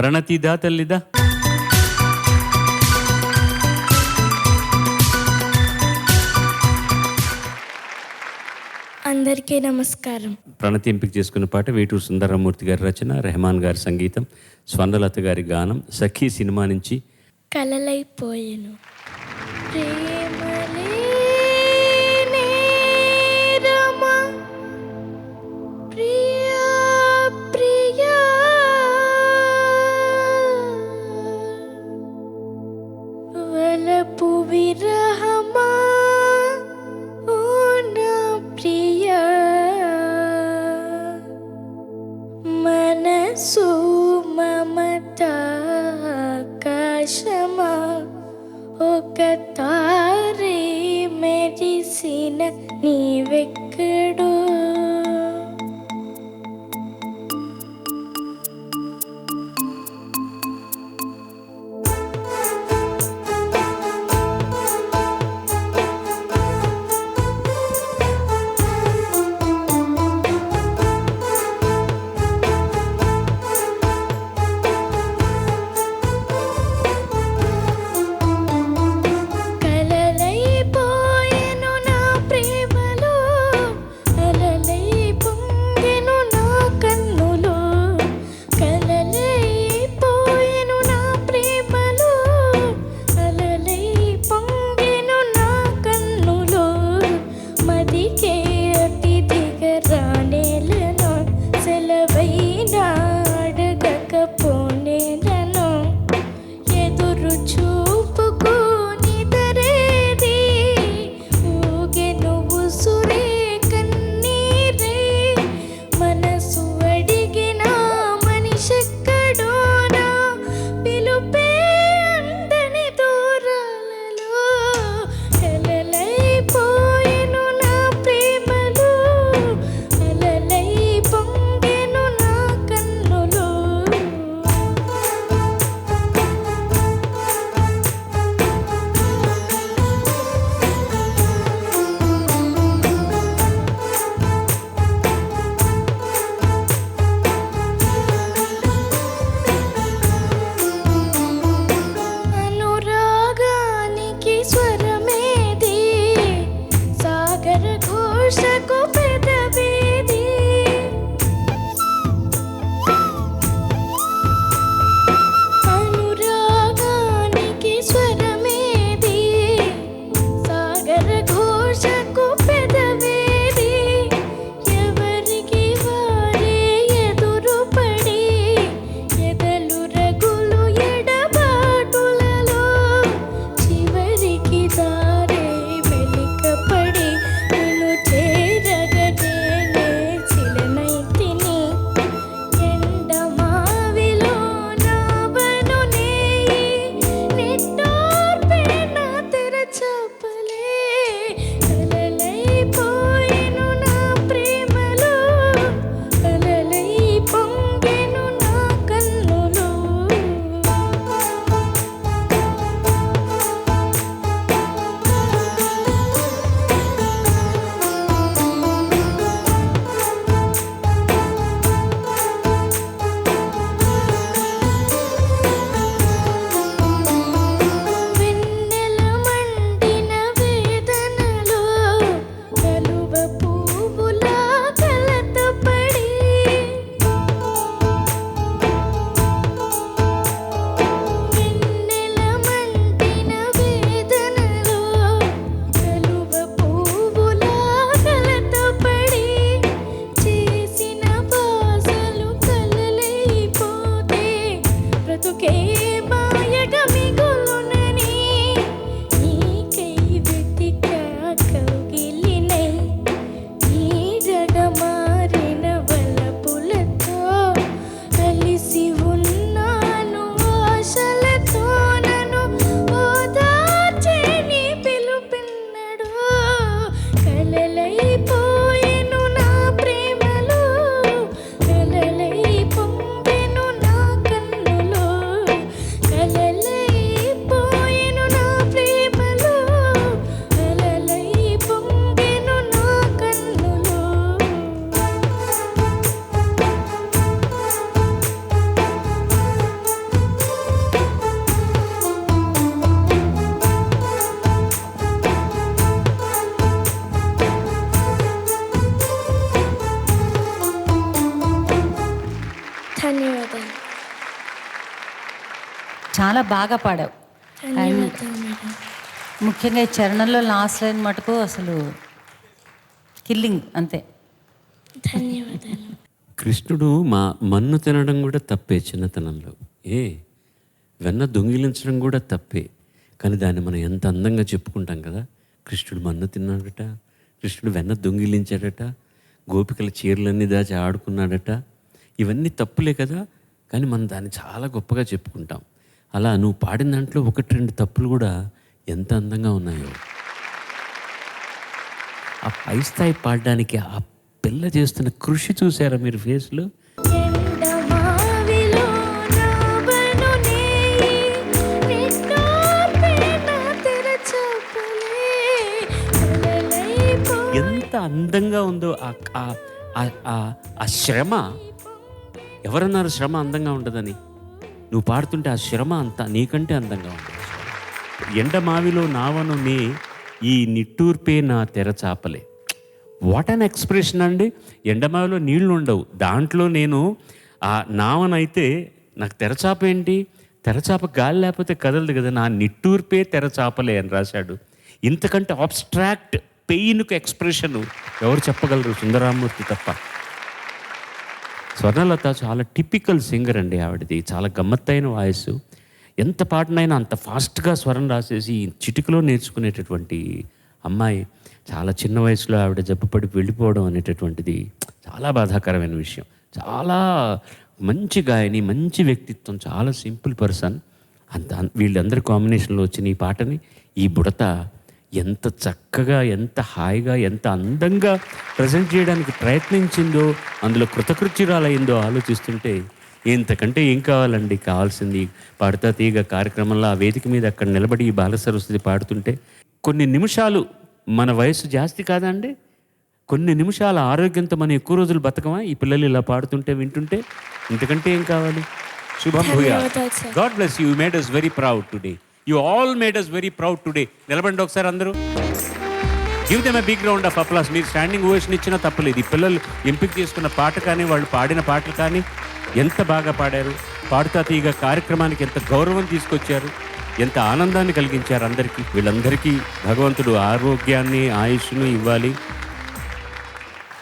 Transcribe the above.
ప్రణతిదా తల్లిదా. అందరికీ నమస్కారం. ప్రణతి ఎంపిక చేసుకున్న పాట వేటూరు సుందరమూర్తి గారి రచన, రెహమాన్ గారి సంగీతం, స్వర్ణలత గారి గానం. సఖీ సినిమా నుంచి కలలైపోయెను ప్రేమలే రమా ప్రియా ప్రియా వలపు విరహమా ఓ నా ప్రియా మనసు మమత ఆకాశమా ఒక తార చాలా బాగా పాడావు. ధన్యవాదాలు మేడం. ముఖ్యంగా ఈ చరణంలో లాస్ట్ లైన్ మటుకు అసలు కిల్లింగ్ అంతే. ధన్యవాదాలు. కృష్ణుడు మన్ను తినడం కూడా తప్పే చిన్నతనంలో. వెన్న దొంగిలించడం కూడా తప్పే. కానీ దాన్ని మనం ఎంత అందంగా చెప్పుకుంటాం కదా. కృష్ణుడు మన్ను తిన్నాడట, కృష్ణుడు వెన్న దొంగిలించాడట, గోపికల చీరలన్నీ దాచి ఆడుకున్నాడట. ఇవన్నీ తప్పులే కదా, కానీ మనం దాన్ని చాలా గొప్పగా చెప్పుకుంటాం. అలా నువ్వు పాడిన దాంట్లో 1-2 తప్పులు కూడా ఎంత అందంగా ఉన్నాయో. ఆ పై స్థాయి పాడడానికి ఆ పిల్ల చేస్తున్న కృషి చూసారా మీరు ఫేస్లో? ఎండమావిలో నావను నేయి, నిట్టూర్పిన తెరచాపలే, కలలైపో ఎంత అందంగా ఉందో ఆ శ్రమ. ఎవరన్నారు శ్రమ అందంగా ఉండదని? నువ్వు పాడుతుంటే ఆ శ్రమ అంతా నీకంటే అందంగా ఉంటుంది. ఎండమావిలో నావను నే, ఈ నిట్టూర్పే నా తెరచాపలే. వాట్ అన్ ఎక్స్ప్రెషన్ అండి. ఎండమావిలో నీళ్లు ఉండవు, దాంట్లో నేను ఆ నావనైతే నాకు తెరచాప ఏంటి? తెరచాప గాలి లేకపోతే కదలదు కదా. నా నిట్టూర్పే తెరచాపలే అని రాశాడు. ఇంతకంటే అబ్స్ట్రాక్ట్ పెయిన్కు ఎక్స్ప్రెషన్ ఎవరు చెప్పగలరు? సుందరరామూర్తి తప్ప. స్వర్ణలత చాలా టిపికల్ సింగర్ అండి. ఆవిడది చాలా గమ్మత్తైన వాయిస్. ఎంత పాటనైనా అంత ఫాస్ట్గా స్వరం రాసేసి చిటికలో నేర్చుకునేటటువంటి అమ్మాయి చాలా చిన్న వయసులో ఆవిడ జబ్బుపడి వెళ్ళిపోవడం అనేటటువంటిది చాలా బాధాకరమైన విషయం. చాలా మంచి గాయని, మంచి వ్యక్తిత్వం, చాలా సింపుల్ పర్సన్. వీళ్ళందరి కాంబినేషన్లో వచ్చిన ఈ పాటని ఈ బుడత ఎంత చక్కగా, ఎంత హాయిగా, ఎంత అందంగా ప్రజెంట్ చేయడానికి ప్రయత్నించిందో, అందులో కృతకృత్యురాలయ్యిందో ఆలోచిస్తుంటే ఇంతకంటే ఏం కావాలండి? కావాల్సింది పాడుతా తీగ కార్యక్రమంలో ఆ వేదిక మీద అక్కడ నిలబడి ఈ బాలసరస్వతి పాడుతుంటే కొన్ని నిమిషాలు, మన వయసు జాస్తి కాదండి, కొన్ని నిమిషాల ఆరోగ్యంతో మనం ఎక్కువ రోజులు బతకమా? ఈ పిల్లలు ఇలా పాడుతుంటే వింటుంటే ఇంతకంటే ఏం కావాలి? శుభం భూయా. God bless you. Made us very proud today. You all made us very proud today. నిలబండి ఒకసారి అందరూ. Give them a big round of applause. మీరు స్టాండింగ్ ఓవేషన్ ఇచ్చినా తప్పలేదు. ఈ పిల్లలు ఎంపిక చేసుకున్న పాట కానీ, వాళ్ళు పాడిన పాటలు కానీ ఎంత బాగా పాడారు. పాడుతా తీగ కార్యక్రమానికి ఎంత గౌరవం తీసుకొచ్చారు, ఎంత ఆనందాన్ని కలిగించారు అందరికీ. వీళ్ళందరికీ భగవంతుడు ఆరోగ్యాన్ని, ఆయుష్ను ఇవ్వాలి.